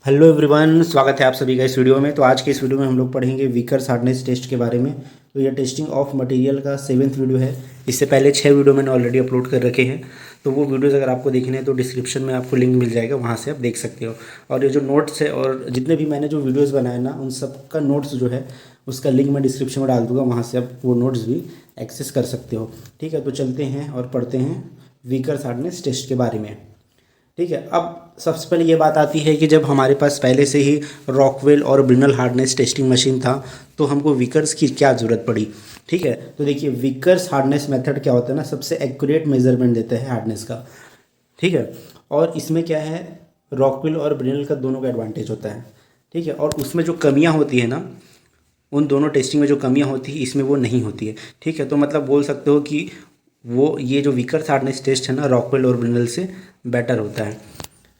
Hello everyone, स्वागत है आप सभी का इस वीडियो में। तो आज के इस वीडियो में हम लोग पढ़ेंगे विकर्स हार्डनेस टेस्ट के बारे में। तो यह टेस्टिंग ऑफ मटेरियल का 7th वीडियो है। इससे पहले 6 वीडियो मैंने ऑलरेडी अपलोड कर रखे हैं। तो वो वीडियोज़ अगर आपको देखने हैं तो डिस्क्रिप्शन में आपको लिंक मिल जाएगा, वहाँ से आप देख सकते हो। और ये जो नोट्स है और जितने भी मैंने जो वीडियोज़ बनाए ना, उन सब का नोट्स जो है उसका लिंक मैं डिस्क्रिप्शन में डाल दूँगा, वहाँ से आप वो नोट्स भी एक्सेस कर सकते हो। ठीक है, तो चलते हैं और पढ़ते हैं विकर्स हार्डनेस टेस्ट के बारे में। ठीक है, अब सबसे पहले ये बात आती है कि जब हमारे पास पहले से ही रॉकवेल और ब्रिनल हार्डनेस टेस्टिंग मशीन था तो हमको विकर्स की क्या ज़रूरत पड़ी। ठीक है, तो देखिए विकर्स हार्डनेस मेथड क्या होता है ना, सबसे एक्यूरेट मेजरमेंट देता है हार्डनेस का। ठीक है, और इसमें क्या है, रॉकवेल और ब्रिनल का दोनों का एडवांटेज होता है। ठीक है, और उसमें जो कमियां होती है ना, उन दोनों टेस्टिंग में जो कमियां होती है इसमें वो नहीं होती है। ठीक है, तो मतलब बोल सकते हो कि वो ये जो विकर्स हार्डनेस टेस्ट है ना, रॉकवेल और ब्रिनल से बेटर होता है।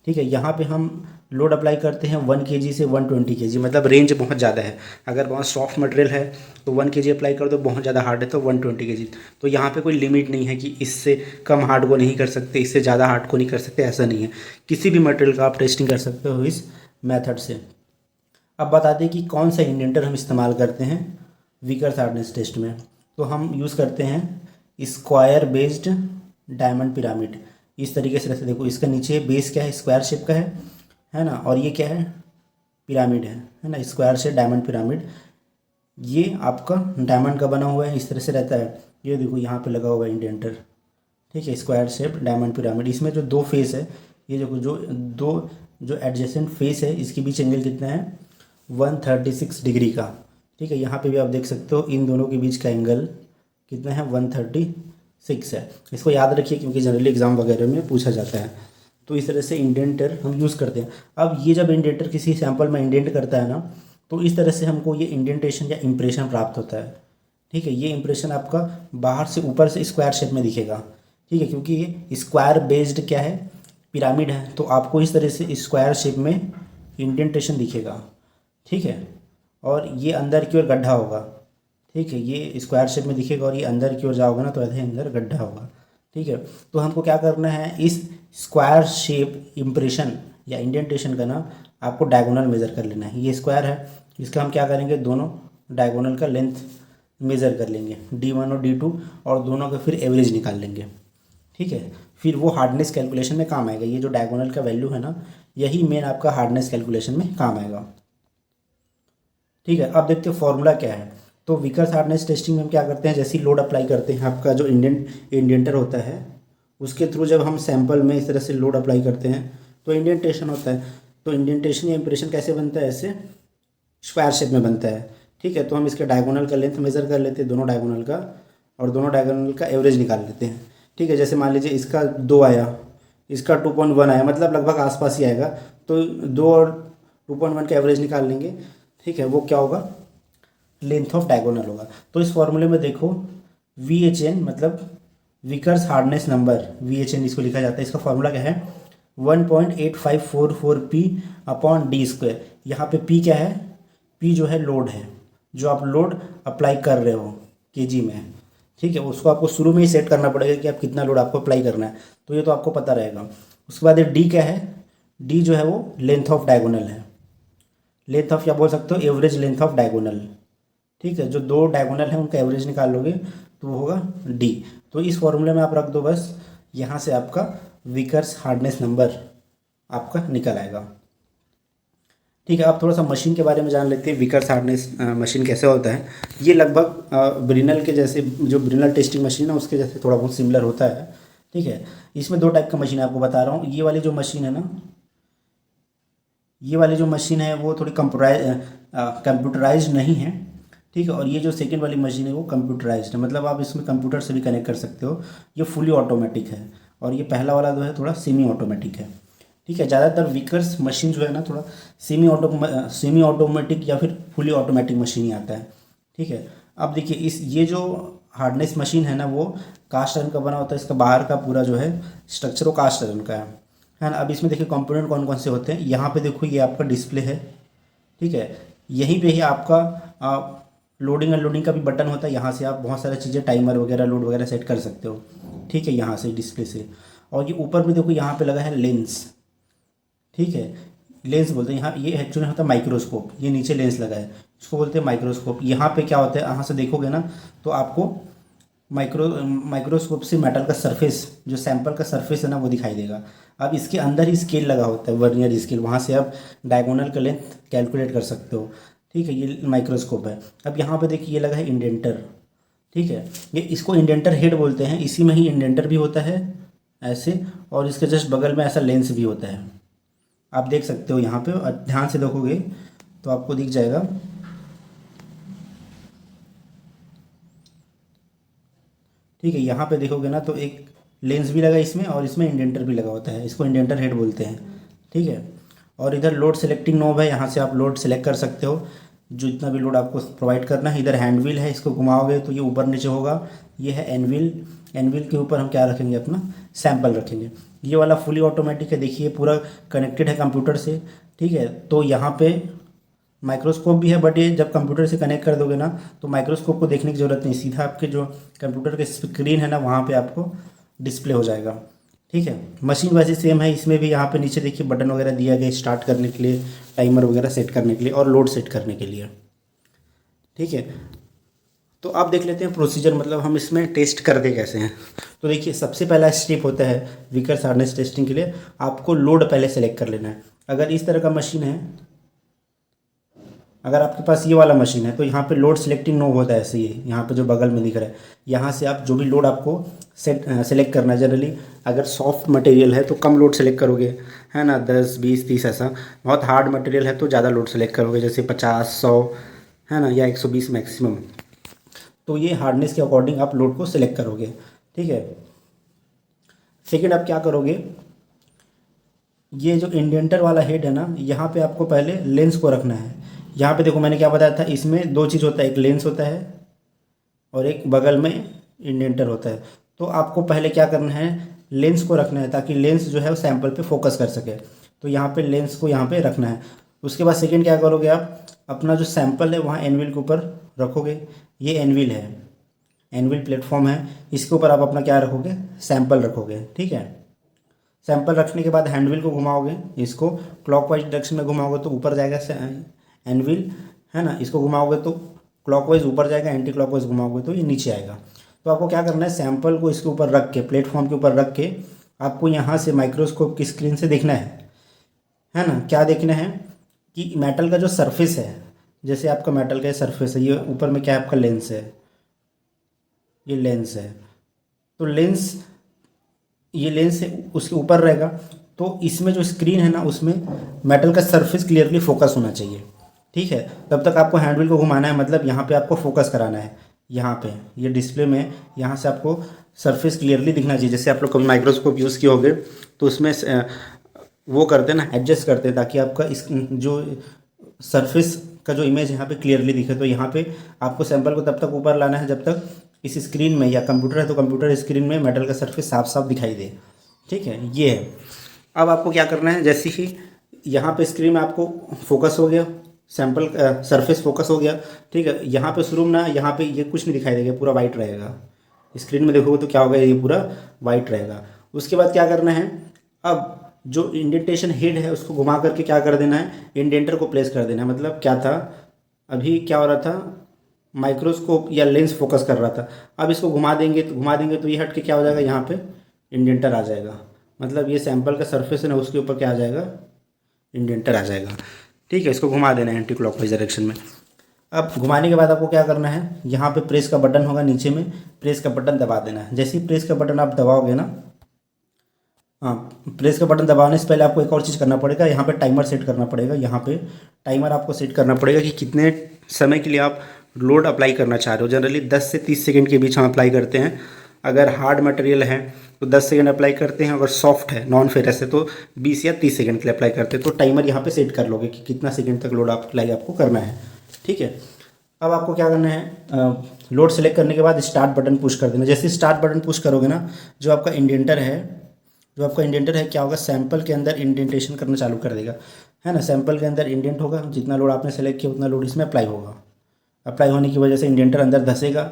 ठीक है, यहाँ पे हम लोड अप्लाई करते हैं 1 kg से 120 kg, मतलब रेंज बहुत ज़्यादा है। अगर बहुत सॉफ्ट मटेरियल है तो 1 kg अप्लाई कर दो, बहुत ज़्यादा हार्ड है तो 120 kg। तो यहाँ पे कोई लिमिट नहीं है कि इससे कम हार्ड को नहीं कर सकते, इससे ज़्यादा हार्ड को नहीं कर सकते, ऐसा नहीं है। किसी भी मटेरियल का आप टेस्टिंग कर सकते हो इस मेथड से। अब बता दें कि कौन सा इंडेंटर हम इस्तेमाल करते हैं विकर्स हार्डनेस टेस्ट में। तो हम यूज़ करते हैं स्क्वायर बेस्ड डायमंड पिरामिड। इस तरीके से रहते, देखो इसका नीचे बेस क्या है, स्क्वायर शेप का है ना, और ये क्या है, पिरामिड है ना, स्क्वायर शेप डायमंड पिरामिड। ये आपका डायमंड का बना हुआ है, इस तरह से रहता है। ये देखो यहाँ पे लगा हुआ है इंडेंटर। ठीक है, स्क्वायर शेप डायमंड पिरामिड। इसमें जो दो फेस है, ये देखो जो दो जो एडजेसेंट फेस है, इसके बीच एंगल कितना है, 136 डिग्री का। ठीक है, यहाँ पे भी आप देख सकते हो इन दोनों के बीच का एंगल कितना है, 136 है। इसको याद रखिए क्योंकि जनरली एग्जाम वगैरह में पूछा जाता है। तो इस तरह से इंडेंटर हम यूज़ करते हैं। अब ये जब इंडेंटर किसी सैंपल में इंडेंट करता है ना, तो इस तरह से हमको ये इंडेंटेशन या इम्प्रेशन प्राप्त होता है। ठीक है, ये इम्प्रेशन आपका बाहर से ऊपर से स्क्वायर शेप में दिखेगा। ठीक है, क्योंकि ये स्क्वायर बेस्ड क्या है, पिरामिड है, तो आपको इस तरह से स्क्वायर शेप में इंडेंटेशन दिखेगा। ठीक है, और ये अंदर की ओर गड्ढा होगा। ठीक है, ये स्क्वायर शेप में दिखेगा और ये अंदर की ओर जाओगे ना तो ऐसे अंदर गड्ढा होगा। ठीक है, तो हमको क्या करना है, इस स्क्वायर शेप इम्प्रेशन या इंडेंटेशन का ना आपको डायगोनल मेज़र कर लेना है। ये स्क्वायर है, इसका हम क्या करेंगे, दोनों डायगोनल का लेंथ मेज़र कर लेंगे, D1 और D2, और दोनों का फिर एवरेज निकाल लेंगे। ठीक है, फिर वो हार्डनेस कैलकुलेशन में काम आएगा। ये जो डायगोनल का वैल्यू है ना, यही मेन आपका हार्डनेस कैलकुलेशन में काम आएगा। ठीक है, अब देखते हैं फॉर्मूला क्या है। तो विकर्स हार्डनेस टेस्टिंग में हम क्या करते हैं, जैसे ही लोड अप्लाई करते हैं, आपका जो इंडेंटर होता है उसके थ्रू जब हम सैंपल में इस तरह से लोड अप्लाई करते हैं तो इंडेंटेशन होता है। तो इंडेंटेशन या इंप्रेशन कैसे बनता है, ऐसे स्क्वायर शेप में बनता है। ठीक है, तो हम इसके डायगोनल का लेंथ मेज़र कर लेते हैं, दोनों डायगोनल का, और दोनों डायगोनल का एवरेज निकाल लेते हैं। ठीक है, जैसे मान लीजिए इसका 2 आया, इसका 2.1 आया, मतलब लगभग आसपास ही आएगा। तो 2 और 2.1 का एवरेज निकाल लेंगे। ठीक है, वो क्या होगा, लेंथ ऑफ डायगोनल होगा। तो इस फॉर्मूले में देखो VHN मतलब विकर्स हार्डनेस नंबर, VHN इसको लिखा जाता है। इसका फॉर्मूला क्या है, 1.8544 P अपॉन डी स्क्वायर। यहाँ पे P क्या है, P जो है लोड है, जो आप लोड अप्लाई कर रहे हो केजी में। ठीक है, उसको आपको शुरू में ही सेट करना पड़ेगा कि आप कितना लोड आपको अप्लाई करना है, तो ये तो आपको पता रहेगा। उसके बाद D क्या है, D जो है वो लेंथ ऑफ डायगोनल है, लेंथ ऑफ क्या बोल सकते हो, एवरेज लेंथ ऑफ डायगोनल। ठीक है, जो दो डायगोनल हैं उनका एवरेज निकाल लोगे तो वो होगा D। तो इस फॉर्मूले में आप रख दो बस, यहाँ से आपका विकर्स हार्डनेस नंबर आपका निकल आएगा। ठीक है, अब थोड़ा सा मशीन के बारे में जान लेते हैं, विकर्स हार्डनेस मशीन कैसे होता है। ये लगभग ब्रिनल के जैसे, जो ब्रिनल टेस्टिंग मशीन है उसके जैसे थोड़ा बहुत सिमिलर होता है। ठीक है, इसमें दो टाइप का मशीन आपको बता रहा हूँ। ये वाली जो मशीन है ना, ये वाली जो मशीन है वो थोड़ी कंप्यूटराइज नहीं है। ठीक है, और ये जो सेकेंड वाली मशीन है वो कंप्यूटराइज्ड है, मतलब आप इसमें कंप्यूटर से भी कनेक्ट कर सकते हो। ये फुली ऑटोमेटिक है, और ये पहला वाला जो है थोड़ा सेमी ऑटोमेटिक है। ठीक है, ज़्यादातर विकर्स मशीन जो है ना, थोड़ा सेमी ऑटोमेटिक या फिर फुली ऑटोमेटिक मशीन ही आता है। ठीक है, अब देखिए इस ये जो हार्डनेस मशीन है ना, वो कास्ट आयरन का बना होता है। इसका बाहर का पूरा जो है स्ट्रक्चर वो कास्ट आयरन का है ना। अब इसमें देखिए कंपोनेंट कौन कौन से होते हैं, यहाँ पे देखो ये आपका डिस्प्ले है। ठीक है, यहीं पे ही आपका लोडिंग अनलोडिंग का भी बटन होता है। यहाँ से आप बहुत सारी चीज़ें, टाइमर वगैरह, लोड वगैरह सेट कर सकते हो। ठीक है, यहाँ से डिस्प्ले से। और ये ऊपर में देखो यहाँ पे लगा है लेंस। ठीक है, लेंस बोलते हैं। यहाँ ये एक्चुअली होता है माइक्रोस्कोप, ये नीचे लेंस लगा है, इसको बोलते हैं माइक्रोस्कोप। यहाँ पे क्या होता है, यहाँ से देखोगे ना तो आपको माइक्रोस्कोप से मेटल का सरफेस, जो सैंपल का सरफेस है ना वो दिखाई देगा। अब इसके अंदर ही स्केल लगा होता है, वर्नियर स्केल, वहाँ से आप डायगोनल का लेंथ कैलकुलेट कर सकते हो। ठीक है, ये माइक्रोस्कोप है। अब यहाँ पे देखिए ये लगा है इंडेंटर। ठीक है, ये इसको इंडेंटर हेड बोलते हैं, इसी में ही इंडेंटर भी होता है ऐसे, और इसके जस्ट बगल में ऐसा लेंस भी होता है। आप देख सकते हो यहाँ पे, ध्यान से देखोगे तो आपको दिख जाएगा। ठीक है, यहाँ पे देखोगे ना तो एक लेंस भी लगा इसमें, और इसमें इंडेंटर भी लगा होता है, इसको इंडेंटर हेड बोलते हैं। ठीक है, और इधर लोड सेलेक्टिंग नॉब है, यहाँ से आप लोड सेलेक्ट कर सकते हो जो इतना भी लोड आपको प्रोवाइड करना है। इधर हैंड व्हील है, इसको घुमाओगे तो ये ऊपर नीचे होगा। ये है एनव्हील, एनव्हील के ऊपर हम क्या रखेंगे, अपना सैंपल रखेंगे। ये वाला फुली ऑटोमेटिक है, देखिए पूरा कनेक्टेड है कंप्यूटर से। ठीक है, तो यहाँ पे माइक्रोस्कोप भी है, बट ये जब कंप्यूटर से कनेक्ट कर दोगे ना तो माइक्रोस्कोप को देखने की ज़रूरत नहीं, सीधा आपके जो कंप्यूटर के स्क्रीन है ना वहाँ पे आपको डिस्प्ले हो जाएगा। ठीक है, मशीन वैसे सेम है, इसमें भी यहाँ पे नीचे देखिए बटन वगैरह दिया गया स्टार्ट करने के लिए, टाइमर वगैरह सेट करने के लिए, और लोड सेट करने के लिए। ठीक है, तो आप देख लेते हैं प्रोसीजर, मतलब हम इसमें टेस्ट करते कैसे हैं। तो देखिए सबसे पहला स्टेप होता है विकर्स हार्डनेस टेस्टिंग के लिए, आपको लोड पहले सेलेक्ट कर लेना है। अगर इस तरह का मशीन है, अगर आपके पास ये वाला मशीन है तो यहाँ पे लोड सेलेक्टिंग नोब होता है, ऐसे ही यहाँ पे जो बगल में दिख रहा है, यहाँ से आप जो भी लोड आपको सेलेक्ट करना है। जनरली अगर सॉफ्ट मटेरियल है तो कम लोड सेलेक्ट करोगे, है ना, 10 20 30 ऐसा। बहुत हार्ड मटेरियल है तो ज़्यादा लोड सेलेक्ट करोगे, जैसे 50 100, है ना, या 120 मैक्सिमम। तो ये हार्डनेस के अकॉर्डिंग आप लोड को सिलेक्ट करोगे। ठीक है, सेकेंड आप क्या करोगे, ये जो इंडेंटर वाला हेड है ना, यहाँ पे आपको पहले लेंस को रखना है। यहाँ पे देखो मैंने क्या बताया था, इसमें दो चीज़ होता है, एक लेंस होता है और एक बगल में इंडेंटर होता है। तो आपको पहले क्या करना है, लेंस को रखना है, ताकि लेंस जो है वो सैंपल पे फोकस कर सके। तो यहाँ पे लेंस को यहाँ पे रखना है। उसके बाद सेकेंड क्या करोगे, आप अपना जो सैंपल है वहाँ एनविल के ऊपर रखोगे। ये एनविल है, एनविल प्लेटफॉर्म है, इसके ऊपर आप अपना क्या रखोगे, सैंपल रखोगे। ठीक है, सैंपल रखने के बाद हैंडविल को घुमाओगे, इसको क्लॉकवाइज डायरेक्शन में घुमाओगे तो ऊपर जाएगा एनविल, है ना, इसको घुमाओगे तो क्लॉकवाइज ऊपर जाएगा, एंटी क्लॉकवाइज घुमाओगे तो ये नीचे आएगा। तो आपको क्या करना है, सैंपल को इसके ऊपर रख के, प्लेटफॉर्म के ऊपर रख के, आपको यहाँ से माइक्रोस्कोप की स्क्रीन से देखना है ना, क्या देखना है कि मेटल का जो सरफेस है, जैसे आपका मेटल का सरफेस है, ये ऊपर में क्या है, आपका लेंस है, ये लेंस है। तो लेंस, ये लेंस है उसके ऊपर रहेगा, तो इसमें जो स्क्रीन है ना उसमें मेटल का सरफेस क्लियरली फोकस होना चाहिए। ठीक है, तब तक आपको हैंडविल को घुमाना है, मतलब यहाँ पे आपको फोकस कराना है। यहाँ पे ये डिस्प्ले में यहाँ से आपको सरफेस क्लियरली दिखना चाहिए। जैसे आप लोग कभी माइक्रोस्कोप यूज़ किए होंगे तो उसमें वो करते हैं ना, एडजस्ट करते हैं ताकि आपका इस जो सरफेस का जो इमेज यहाँ पे क्लियरली दिखे। तो यहाँ पे आपको सैंपल को तब तक ऊपर लाना है जब तक इस स्क्रीन में, या कंप्यूटर है तो कंप्यूटर स्क्रीन में मेटल का सरफेस साफ साफ दिखाई दे। ठीक है, ये है। अब आपको क्या करना है, जैसे ही यहाँ पे स्क्रीन में आपको फोकस हो गया, सैंपल सरफेस फोकस हो गया। ठीक है, यहाँ पे शुरू में ना, यहाँ पे ये कुछ नहीं दिखाई देगा, पूरा वाइट रहेगा। स्क्रीन में देखोगे तो क्या होगा, ये पूरा वाइट रहेगा। उसके बाद क्या करना है, अब जो इंडेंटेशन हेड है उसको घुमा करके क्या कर देना है, इंडेंटर को प्लेस कर देना है। मतलब क्या था, अभी क्या हो रहा था, माइक्रोस्कोप या लेंस फोकस कर रहा था, अब इसको घुमा देंगे तो ये हट के क्या हो जाएगा, यहाँ पे इंडेंटर आ जाएगा। मतलब ये सैंपल का सरफेस है ना उसके ऊपर क्या आ जाएगा, इंडेंटर आ जाएगा। ठीक है, इसको घुमा देना है एंटी क्लॉकवाइज डायरेक्शन में। अब घुमाने के बाद आपको क्या करना है, यहाँ पे प्रेस का बटन होगा, नीचे में प्रेस का बटन दबा देना है। जैसे ही प्रेस का बटन आप दबाओगे ना, हाँ, प्रेस का बटन दबाने से पहले आपको एक और चीज़ करना पड़ेगा, यहाँ पे टाइमर सेट करना पड़ेगा। यहाँ पे टाइमर आपको सेट करना पड़ेगा कि कितने समय के लिए आप लोड अप्लाई करना चाह रहे हो। जनरली 10 से 30 सेकंड के बीच हम अप्लाई करते हैं। अगर हार्ड मटेरियल है तो 10 सेकंड अप्लाई करते हैं, अगर सॉफ्ट है नॉन फेरस है तो 20 या 30 सेकंड के लिए अप्लाई करते हैं। तो टाइमर यहाँ पे सेट कर लोगे कि कितना सेकंड तक लोड अप्लाई आपको करना है। ठीक है, अब आपको क्या करना है, लोड सेलेक्ट करने के बाद स्टार्ट बटन पुश कर देना। जैसे स्टार्ट बटन पुश करोगे ना, जो आपका इंडेंटर है क्या होगा, सैंपल के अंदर इंडेंटेशन करना चालू कर देगा, है ना। सैंपल के अंदर इंडेंट होगा, जितना लोड आपने सेलेक्ट किया उतना लोड इसमें अप्लाई होगा। अप्लाई होने की वजह से इंडेंटर अंदर धंसेगा,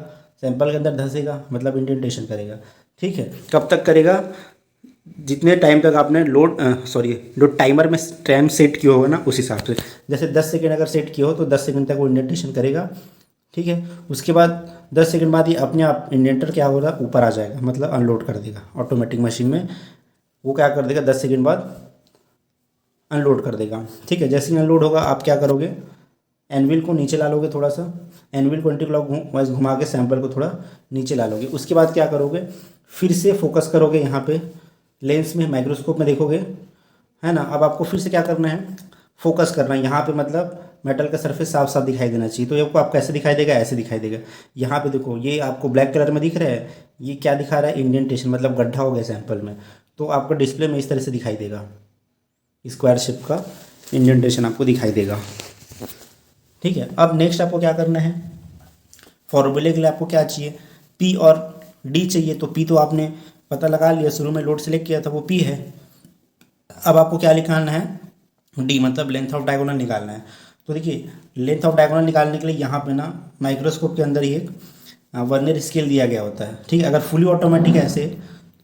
सैंपल के अंदर धंसेगा, मतलब इंडेंटेशन करेगा। ठीक है, कब तक करेगा, जितने टाइम तक आपने जो टाइमर में टाइम सेट किया होगा ना उस हिसाब से। जैसे 10 सेकंड अगर सेट किया हो तो 10 सेकंड तक वो इंडेंटेशन करेगा, ठीक है। उसके बाद 10 सेकंड बाद ये अपने आप इंडेंटर क्या होगा ऊपर आ जाएगा, मतलब अनलोड कर देगा ऑटोमेटिक मशीन में। वो क्या कर देगा 10 सेकंड बाद अनलोड कर देगा, ठीक है। जैसे ही अनलोड होगा आप क्या करोगे, एनविल को नीचे ला लोगे थोड़ा सा, एनविल को एंटी क्लॉक वाइज घुमा के सैंपल को थोड़ा नीचे ला लोगे। उसके बाद क्या करोगे, फिर से फोकस करोगे यहाँ पे लेंस में, माइक्रोस्कोप में देखोगे, है ना। अब आपको फिर से क्या करना है, फोकस करना है यहाँ पे, मतलब मेटल का सरफेस साफ साफ दिखाई देना चाहिए। तो ये आपको कैसे दिखाई देगा, ऐसे दिखाई देगा। यहाँ पे देखो ये आपको ब्लैक कलर में दिख रहा है, ये क्या दिखा रहा है, इंडेंटेशन, मतलब गड्ढा हो गया सैंपल में। तो आपको डिस्प्ले में इस तरह से दिखाई देगा, स्क्वायर शेप का इंडेंटेशन आपको दिखाई देगा, ठीक है। अब नेक्स्ट आपको क्या करना है, फॉर्मूले के लिए आपको क्या चाहिए, पी और डी चाहिए। तो पी तो आपने पता लगा लिया, शुरू में लोड सेलेक्ट किया था, वो पी है। अब आपको क्या निकालना है, डी, मतलब लेंथ ऑफ डायगोनल निकालना है। तो देखिए लेंथ ऑफ डायगोनल निकालने के लिए यहाँ पे ना माइक्रोस्कोप के अंदर ही एक वर्नियर स्केल दिया गया होता है, ठीक है। अगर फुली ऑटोमेटिक ऐसे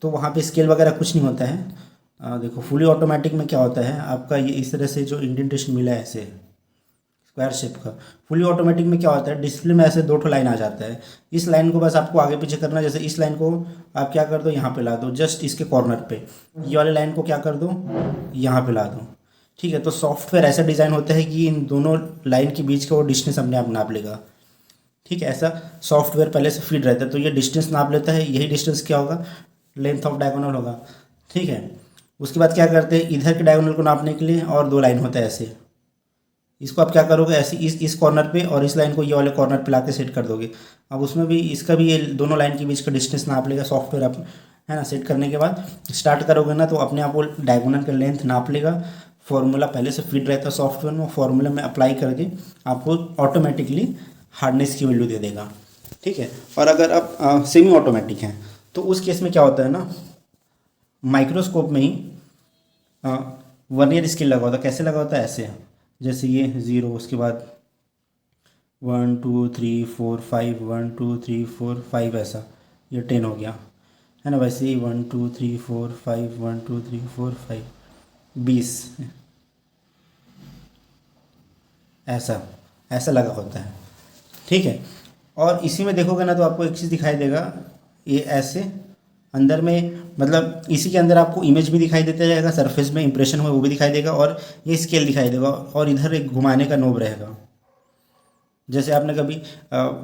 तो वहाँ पे स्केल वगैरह कुछ नहीं होता है। देखो फुली ऑटोमेटिक में क्या होता है, आपका ये इस तरह से जो इंडेंटेशन मिला है ऐसे स्क्वायर शेप का। फुली ऑटोमेटिक में क्या होता है, डिस्प्ले में ऐसे 2 लाइन आ जाता है। इस लाइन को बस आपको आगे पीछे करना है। जैसे इस लाइन को आप क्या कर दो, यहाँ पे ला दो, जस्ट इसके कॉर्नर पे। ये वाले लाइन को क्या कर दो, यहाँ पे ला दो, ठीक है। तो सॉफ्टवेयर ऐसा डिज़ाइन होता है कि इन दोनों लाइन के बीच का वो डिस्टेंस अपने आप नाप लेगा, ठीक है। ऐसा सॉफ्टवेयर पहले से फीड रहता है, तो ये डिस्टेंस नाप लेता है। यही डिस्टेंस क्या होगा, लेंथ ऑफ डायगोनल होगा, ठीक है। उसके बाद क्या करते हैं, इधर के डायगोनल को नापने के लिए और 2 लाइन होता है ऐसे। इसको आप क्या करोगे, ऐसे इस कॉर्नर पे और इस लाइन को ये वाले कॉर्नर पे लाके सेट कर दोगे। अब उसमें भी इसका भी ये दोनों लाइन के बीच का डिस्टेंस नाप लेगा सॉफ्टवेयर, आप है ना। सेट करने के बाद स्टार्ट करोगे ना तो अपने आप वो डायगोनल का लेंथ नाप लेगा। फॉर्मूला पहले से फिट रहता है सॉफ्टवेयर में, फॉर्मूला में अप्लाई करके आपको ऑटोमेटिकली हार्डनेस की वैल्यू दे देगा, ठीक है। और अगर आप सेमी ऑटोमेटिक हैं तो उस केस में क्या होता है ना, माइक्रोस्कोप में ही वर्नियर स्केल लगा होता है। कैसे लगा होता है, ऐसे, जैसे ये 0, उसके बाद 1 2 3 4 5, 1 2 3 4 5, ऐसा ये 10 हो गया, है ना। वैसे ही 1 2 3 4 5, 1 2 3 4 5, 20, ऐसा ऐसा लगा होता है, ठीक है। और इसी में देखोगे ना तो आपको एक चीज़ दिखाई देगा, ये ऐसे अंदर में, मतलब इसी के अंदर आपको इमेज भी दिखाई देता जाएगा, सरफेस में इंप्रेशन हुआ वो भी दिखाई देगा, और ये स्केल दिखाई देगा, और इधर एक घुमाने का नोब रहेगा। जैसे आपने कभी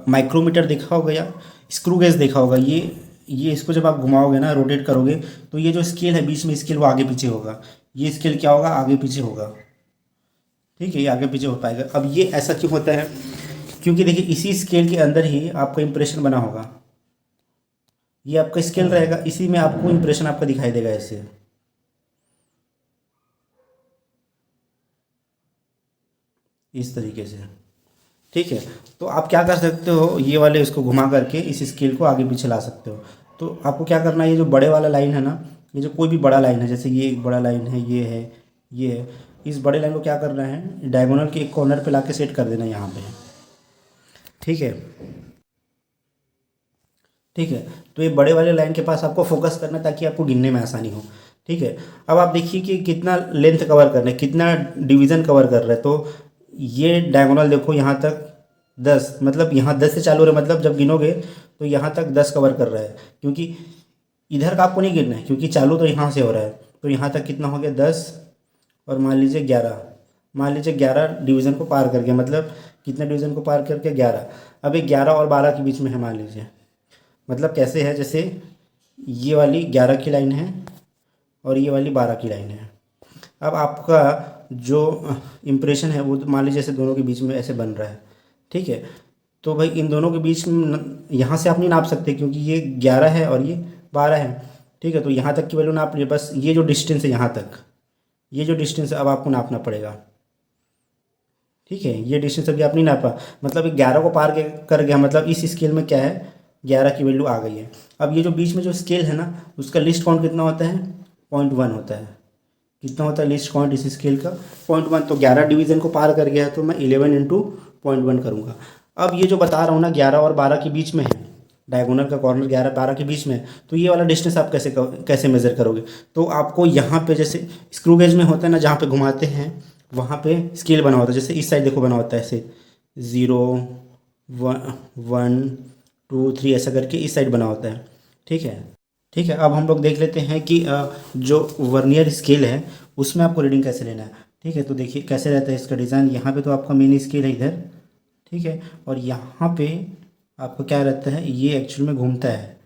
माइक्रोमीटर देखा होगा या स्क्रू गेज देखा होगा, ये इसको जब आप घुमाओगे ना, रोटेट करोगे, तो ये जो स्केल है बीच में स्केल, वो आगे पीछे होगा। ये स्केल क्या होगा, आगे पीछे होगा, ठीक है। ये आगे पीछे हो पाएगा। अब ये ऐसा क्यों होता है, क्योंकि देखिए इसी स्केल के अंदर ही आपका इंप्रेशन बना होगा। ये आपका स्केल रहेगा, इसी में आपको इंप्रेशन आपका दिखाई देगा ऐसे, इस तरीके से, ठीक है। तो आप क्या कर सकते हो, ये वाले इसको घुमा करके इस स्केल को आगे पीछे ला सकते हो। तो आपको क्या करना है, ये जो बड़े वाला लाइन है ना, ये जो कोई भी बड़ा लाइन है, जैसे ये एक बड़ा लाइन है, ये है, ये है, इस बड़े लाइन को क्या करना है, डायगोनल के एक कॉर्नर पे लाके सेट कर देना यहाँ पे, ठीक है, ठीक है। तो ये बड़े वाले लाइन के पास आपको फोकस करना है ताकि आपको गिनने में आसानी हो, ठीक है। अब आप देखिए कि कितना लेंथ कवर कर रहे हैं, कितना डिवीज़न कवर कर रहे हैं। तो ये डायगोनल देखो यहाँ तक 10, मतलब यहाँ 10 से चालू हो रहा है, मतलब जब गिनोगे तो यहाँ तक 10 कवर कर रहा है, क्योंकि इधर का आपको नहीं गिनना है, क्योंकि चालू तो यहाँ से हो रहा है। तो यहाँ तक कितना हो गया, 10, और मान लीजिए 11, मान लीजिए 11 डिवीज़न को पार कर गया, मतलब कितने डिवीज़न को पार करके 11। अब ये 11 और 12 के बीच में है मान लीजिए, मतलब कैसे है, जैसे ये वाली 11 की लाइन है और ये वाली 12 की लाइन है। अब आपका जो इम्प्रेशन है वो मान लीजिए जैसे दोनों के बीच में ऐसे बन रहा है, ठीक है। तो भाई इन दोनों के बीच में यहाँ से आप नहीं नाप सकते, क्योंकि ये 11 है और ये 12 है, ठीक है। तो यहाँ तक की वैल्यू नाप लिए, बस ये जो डिस्टेंस है यहाँ तक, ये जो डिस्टेंस है अब आपको नापना पड़ेगा, ठीक है। ये डिस्टेंस अभी आप नहीं नापा, मतलब 11 को पार कर गया, मतलब इस स्केल में क्या है, 11 की वैल्यू आ गई है। अब ये जो बीच में जो स्केल है ना, उसका लिस्ट काउंट कितना होता है, 0.1 होता है। कितना होता है लिस्ट काउंट इस स्केल का, 0.1। तो 11 डिवीज़न को पार कर गया, तो मैं 11 × 0.1 करूँगा। अब ये जो बता रहा हूँ ना 11 और 12 के बीच में है, डायगोनल का कॉर्नर 11-12 के बीच में है, तो ये वाला डिस्टेंस आप कैसे मेज़र करोगे? तो आपको यहाँ पे जैसे स्क्रू गेज में होता है ना, जहाँ पे घुमाते हैं वहाँ पे स्केल बना होता है, जैसे इस साइड देखो बना होता है ऐसे 0 1 2 3 ऐसा करके इस साइड बना होता है। ठीक है, ठीक है। अब हम लोग देख लेते हैं कि जो वर्नियर स्केल है उसमें आपको रीडिंग कैसे लेना है। ठीक है, तो देखिए कैसे रहता है इसका डिज़ाइन। यहाँ पे तो आपका मेन स्केल है इधर, ठीक है, और यहाँ पे आपका क्या रहता है, ये एक्चुअल में घूमता है।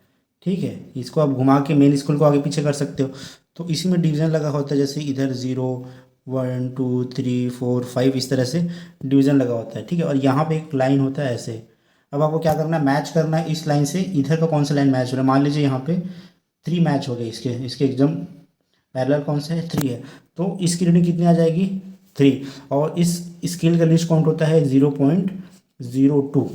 ठीक है, इसको आप घुमा के मेन स्केल को आगे पीछे कर सकते हो। तो इसी में डिवीज़न लगा होता है, जैसे इधर 0 1 2 3 4 5 इस तरह से डिवीज़न लगा होता है। ठीक है, और यहाँ पे एक लाइन होता है ऐसे। अब आपको क्या करना है, मैच करना है इस लाइन से इधर का कौन सा लाइन मैच हो रहा है। मान लीजिए यहाँ पे 3 मैच हो गए, इसके एकदम पैरेलल कौन सा है, 3 है, तो इसकी रीडिंग कितनी आ जाएगी, 3। और इस स्केल का लीस्ट काउंट होता है 0.02।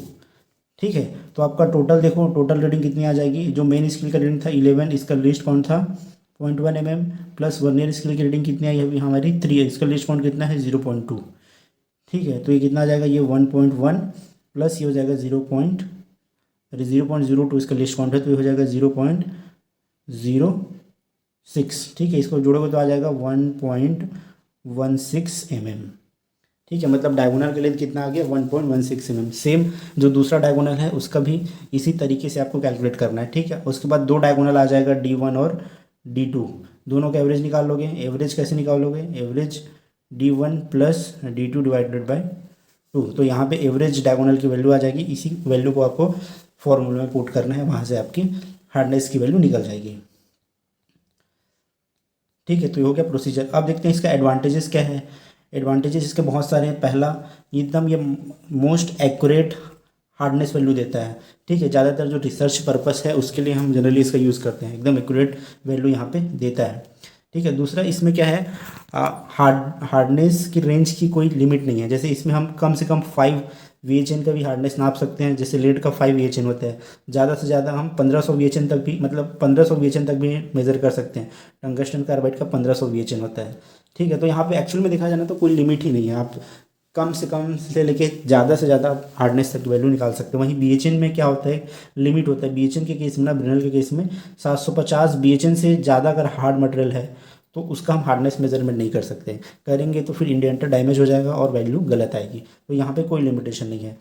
ठीक है, तो आपका टोटल देखो, टोटल रीडिंग कितनी आ जाएगी। जो मेन स्केल का रीडिंग था 11, इसका लीस्ट काउंट था 0.1 mm, प्लस वर्नियर स्केल की रीडिंग कितनी आई अभी हमारी 3 है, इसका लीस्ट काउंट कितना है 0.2। ठीक है, तो ये कितना आ जाएगा, ये 1.1 प्लस ये हो जाएगा 0.02, इसका लीस्ट काउंट है, तो ये हो जाएगा 0.06। ठीक है, इसको जोड़ोगे तो आ जाएगा 1.16 mm। ठीक है, मतलब डायगोनल का लेंथ कितना आ गया, 1.16 mm। सेम जो दूसरा डायगोनल है उसका भी इसी तरीके से आपको कैलकुलेट करना है। ठीक है, उसके बाद 2 डायगोनल आ जाएगा D1 और D2, दोनों का एवरेज निकाल लोगे। एवरेज कैसे निकालोगे, average D1 plus D2 divided by 2। तो यहाँ पे एवरेज डायगोनल की वैल्यू आ जाएगी, इसी वैल्यू को आपको फॉर्मूले में पुट करना है, वहाँ से आपकी हार्डनेस की वैल्यू निकल जाएगी। ठीक है, तो ये हो गया प्रोसीजर। अब देखते हैं इसका एडवांटेजेस क्या है। एडवांटेजेस इसके बहुत सारे हैं। पहला, एकदम ये मोस्ट एक्यूरेट हार्डनेस वैल्यू देता है। ठीक है, ज़्यादातर जो रिसर्च पर्पस है उसके लिए हम जनरली इसका यूज़ करते हैं, एकदम एक्यूरेट वैल्यू यहाँ पे देता है। ठीक है, दूसरा इसमें क्या है, हार्डनेस की रेंज की कोई लिमिट नहीं है। जैसे इसमें हम कम से कम 5 VHN का भी हार्डनेस नाप सकते हैं। जैसे लेड का 5 VHN होता है, ज़्यादा से ज़्यादा हम 1500 VHN तक भी, मतलब 1500 VHN तक भी मेज़र कर सकते हैं। टंगस्टन कार्बाइड का 1500 VHN होता है। ठीक है, तो यहाँ पे एक्चुअल में देखा जाए ना तो कोई लिमिट ही नहीं है, आप कम से लेके ज़्यादा से ज़्यादा हार्डनेस तक वैल्यू निकाल सकते हैं। वहीं BHN में क्या होता है, लिमिट होता है। BHN के केस में ना, ब्रेनल के केस में 750 BHN से ज़्यादा अगर हार्ड मटेरियल है तो उसका हम हार्डनेस मेजरमेंट नहीं कर सकते, करेंगे तो फिर इंडेंटर डैमेज हो जाएगा और वैल्यू गलत आएगी। तो यहाँ पे कोई लिमिटेशन नहीं है।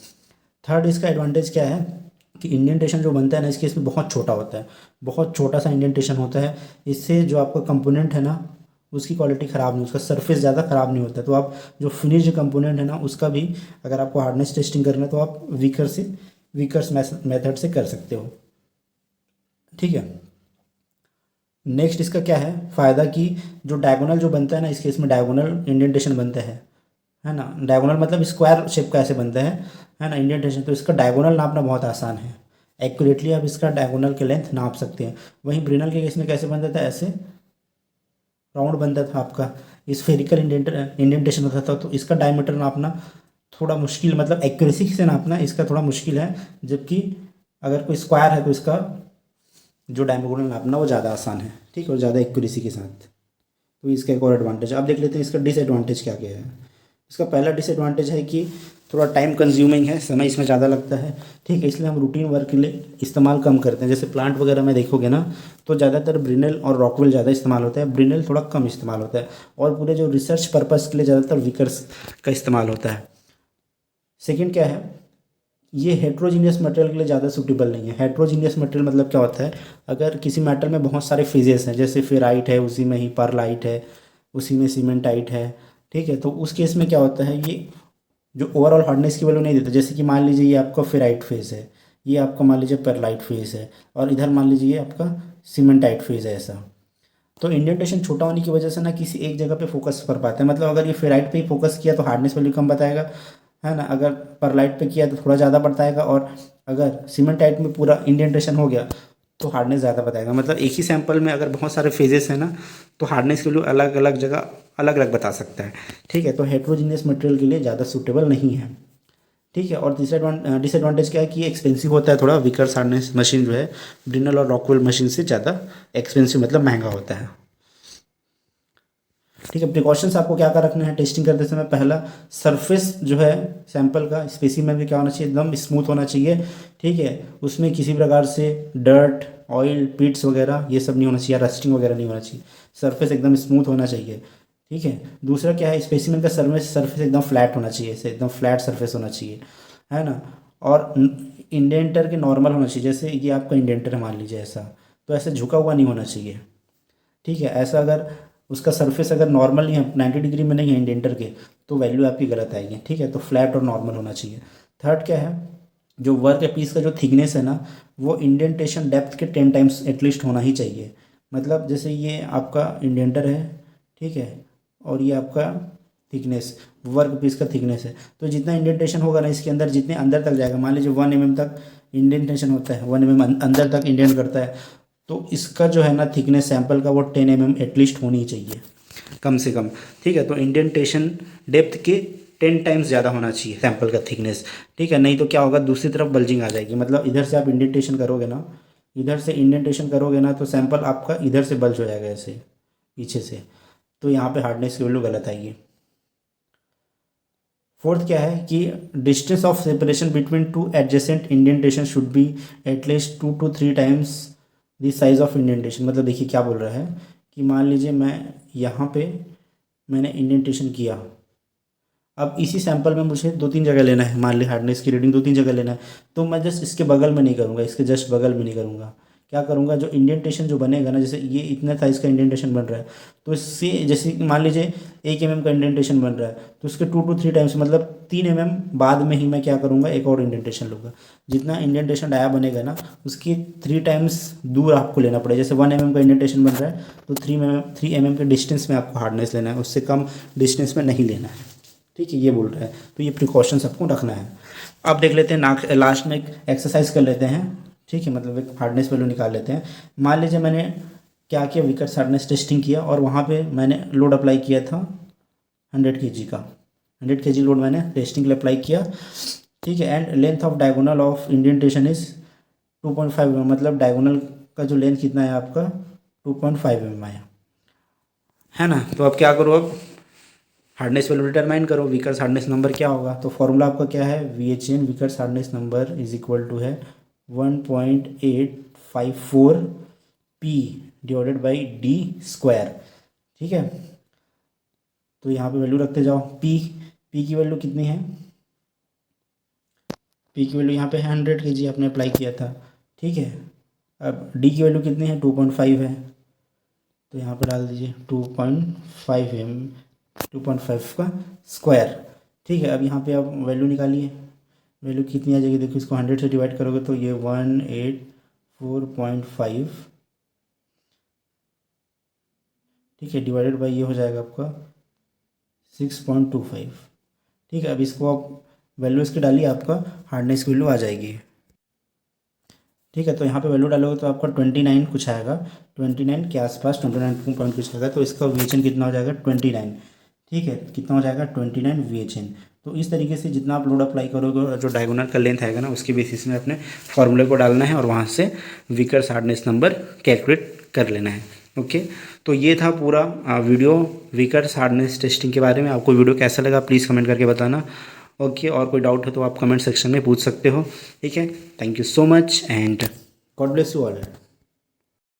थर्ड, इसका एडवांटेज क्या है कि इंडेंटेशन जो बनता है ना इसके इसमें बहुत छोटा होता है, बहुत छोटा सा इंडेंटेशन होता है। इससे जो आपका कंपोनेंट है ना उसकी क्वालिटी ख़राब नहीं, उसका सरफेस ज़्यादा ख़राब नहीं होता। तो आप जो फिनिश्ड कंपोनेंट है ना उसका भी अगर आपको हार्डनेस टेस्टिंग करना है तो आप वीकर्स मेथड से कर सकते हो। ठीक है, नेक्स्ट इसका क्या है फ़ायदा कि जो डायगोनल जो बनता है ना, इसके इसमें डायगोनल इंडेंटेशन बनता है ना। डायगोनल मतलब स्क्वायर शेप का ऐसे बनता है ना इंडेंटेशन। तो इसका डायगोनल नापना बहुत आसान है, एक्यूरेटली आप इसका डायगोनल के लेंथ नाप सकते हैं। वहीं ब्रेनल के केस में कैसे बनता था, ऐसे राउंड बनता था आपका, स्फेरिकल इंडेंटेशन होता था। तो इसका डायमीटर नापना थोड़ा मुश्किल, मतलब एक्यूरेसी से नापना इसका थोड़ा मुश्किल है। जबकि अगर कोई स्क्वायर है तो इसका जो डायमीटर नापना वो ज़्यादा आसान है। ठीक है, और ज़्यादा एक्यूरेसी के साथ। तो इसका एक और एडवांटेज। अब देख लेते हैं इसका डिसएडवांटेज क्या क्या है। इसका पहला डिसएडवांटेज है कि थोड़ा टाइम कंज्यूमिंग है, समय इसमें ज़्यादा लगता है। ठीक है, इसलिए हम रूटीन वर्क के लिए इस्तेमाल कम करते हैं। जैसे प्लांट वगैरह में देखोगे ना तो ज़्यादातर ब्रिनल और रॉकवेल ज़्यादा इस्तेमाल होता है, ब्रिनल थोड़ा कम इस्तेमाल होता है। और पूरे जो रिसर्च पर्पज़ के लिए ज़्यादातर विकर्स का इस्तेमाल होता है। सेकेंड क्या है, ये हेट्रोजीनियस मटेरियल के लिए ज़्यादा सूटेबल नहीं है। हेट्रोजीनियस मटेरियल मतलब क्या होता है, अगर किसी मेटल में बहुत सारे फेजेस हैं, जैसे फेराइट है, उसी में ही परलाइट है, उसी में सीमेंटाइट है। ठीक है, तो उस केस में क्या होता है, ये जो ओवरऑल हार्डनेस की वैल्यू नहीं देता। जैसे कि मान लीजिए ये आपका फेराइट फेज है, ये आपका मान लीजिए परलाइट फेज है, और इधर मान लीजिए ये आपका सीमेंटाइट फेज है ऐसा। तो इंडेंटेशन छोटा होने की वजह से ना किसी एक जगह पे फोकस कर पाते हैं। मतलब अगर ये फेराइट पे ही फोकस किया तो हार्डनेस वैल्यू कम बताएगा, है ना। अगर परलाइट पे किया तो थोड़ा ज़्यादा बताएगा, और अगर सीमेंटाइट में पूरा इंडेंटेशन हो गया तो हार्डनेस ज़्यादा बताएगा। मतलब एक ही सैंपल में अगर बहुत सारे फेजेस हैं ना तो हार्डनेस वैल्यू अलग अलग जगह अलग अलग बता सकता है। ठीक है, तो हेट्रोजीनियस मटेरियल के लिए ज़्यादा सूटेबल नहीं है। ठीक है, और तीसरा डिसएडवांटेज क्या है कि ये एक्सपेंसिव होता है थोड़ा। विकर्स हार्डनेस मशीन जो है ब्रिनल और रॉकवेल मशीन से ज़्यादा एक्सपेंसिव, मतलब महंगा होता है। ठीक है। प्रिकॉशंस आपको क्या क्या रखना है टेस्टिंग करते समय? पहला, सरफेस जो है सैंपल का स्पेसिमेन में क्या होना चाहिए? एकदम स्मूथ होना चाहिए। ठीक है, उसमें किसी प्रकार से डर्ट, ऑयल, पिट्स वगैरह ये सब नहीं होना चाहिए, रस्टिंग वगैरह नहीं होना चाहिए। सरफेस एकदम स्मूथ होना चाहिए। ठीक है। दूसरा क्या है, स्पेसिमेन का सरफेस एकदम फ्लैट होना चाहिए, ऐसे एकदम फ्लैट सरफेस होना चाहिए, है ना। और इंडेंटर के नॉर्मल होना चाहिए, जैसे ये आपका इंडेंटर है मान लीजिए ऐसा, तो ऐसे झुका हुआ नहीं होना चाहिए। ठीक है, ऐसा अगर उसका सरफेस अगर नॉर्मल नहीं है, 90 डिग्री में नहीं है इंडेंटर के, तो वैल्यू आपकी गलत आएगी। ठीक है, तो फ्लैट और नॉर्मल होना चाहिए। थर्ड क्या है, जो वर्क पीस का जो थिकनेस है ना, वो इंडेंटेशन डेप्थ के 10 टाइम्स एटलीस्ट होना ही चाहिए। मतलब जैसे ये आपका इंडेंटर है, ठीक है, और ये आपका थिकनेस, वर्क पीस का थिकनेस है, तो जितना इंडेंटेशन होगा ना इसके अंदर, जितने अंदर तक जाएगा, मान लीजिए 1 mm तक इंडेंटेशन होता है, 1 mm अंदर तक इंडेंट करता है, तो इसका जो है ना थिकनेस सैंपल का वो 10 mm एटलीस्ट होनी चाहिए कम से कम। ठीक है, तो इंडेंटेशन डेप्थ के 10 टाइम्स ज़्यादा होना चाहिए सैंपल का थिकनेस। ठीक है, नहीं तो क्या होगा, दूसरी तरफ बल्जिंग आ जाएगी। मतलब इधर से आप इंडेंटेशन करोगे ना, इधर से इंडेंटेशन करोगे ना, तो सैंपल आपका इधर से बल्ज हो जाएगा ऐसे पीछे से, तो यहाँ पे हार्डनेस की वैल्यू गलत आएगी। फोर्थ क्या है कि distance of separation between two adjacent indentation should be at least 2 to 3 times the size of indentation. मतलब देखिए क्या बोल रहा है कि मान लीजिए मैं यहाँ पे मैंने इंडेंटेशन किया, अब इसी सैंपल में मुझे 2-3 जगह लेना है, मान ली हार्डनेस की रीडिंग 2-3 जगह लेना है, तो मैं जस्ट इसके बगल में नहीं करूँगा, इसके जस्ट बगल में नहीं करूँगा। क्या करूँगा, जो इंडेंटेशन जो बनेगा ना, जैसे ये इतना साइज़ का इंडेंटेशन बन रहा है, तो इससे जैसे मान लीजिए 1 mm का इंडेंटेशन बन रहा है, तो उसके 2 to 3 टाइम्स मतलब 3 mm बाद में ही मैं क्या करूँगा, एक और इंडेंटेशन लूँगा। जितना इंडेंटेशन डाया बनेगा ना, उसकी 3 टाइम्स दूर आपको लेना पड़ेगा। जैसे 1 mm का इंडेंटेशन बन रहा है, तो 3 mm के डिस्टेंस में आपको हार्डनेस लेना है, उससे कम डिस्टेंस में नहीं लेना है। ठीक है, ये बोल रहा है, तो ये प्रिकॉशंस आपको रखना है। अब देख लेते हैं लास्ट में एक एक्सरसाइज कर लेते हैं। ठीक है, मतलब एक हार्डनेस वैल्यू निकाल लेते हैं। मान लीजिए मैंने क्या किया, विकर्स हार्डनेस टेस्टिंग किया, और वहाँ पे मैंने लोड अप्लाई किया था 100 kg का, 100 kg लोड मैंने टेस्टिंग के लिए अप्लाई किया। ठीक है, and length of diagonal of indentation is 2.5 mm, मतलब डायगोनल का जो लेंथ कितना है आपका 2.5 mm आया, है ना। तो अब क्या करो, अब हार्डनेस वैल्यू डिटरमाइन करो, विकर्स हार्डनेस नंबर क्या होगा। तो फॉर्मूला आपका क्या है, VHN Vickers hardness number is equal to है 1.854 P divided by D square. ठीक है, तो यहाँ पे वैल्यू रखते जाओ। P की वैल्यू कितनी है, P की वैल्यू यहाँ पे 100 kg आपने अप्लाई किया था। ठीक है, अब D की वैल्यू कितनी है, 2.5 है, तो यहाँ पे डाल दीजिए 2.5 का स्क्वायर। ठीक है, अब यहाँ पे आप वैल्यू निकालिए, वैल्यू कितनी आ जाएगी, देखो इसको 100 से डिवाइड करोगे तो ये 184.5, ठीक है, डिवाइडेड बाई ये हो जाएगा आपका 6.25। ठीक है, अब इसको आप वैल्यू इसकी डालिए, आपका हार्डनेस की वैल्यू आ जाएगी। ठीक है, तो यहाँ पे वैल्यू डालोगे तो आपका 29 कुछ आएगा, 29 के आसपास, 29 पॉइंट कुछ आएगा, तो इसका VHN कितना हो जाएगा 29। ठीक है, कितना हो जाएगा 29 VHN। तो इस तरीके से जितना आप लोड अप्लाई करोगे, जो डायगोनल का लेंथ आएगा ना, उसके बेसिस में अपने फॉर्मूले को डालना है और वहाँ से विकर्स हार्डनेस नंबर कैलकुलेट कर लेना है। ओके, तो ये था पूरा वीडियो विकर्स हार्डनेस टेस्टिंग के बारे में। आपको वीडियो कैसा लगा प्लीज़ कमेंट करके बताना। ओके, और कोई डाउट है तो आप कमेंट सेक्शन में पूछ सकते हो। ठीक है, thank you so much and God bless you all.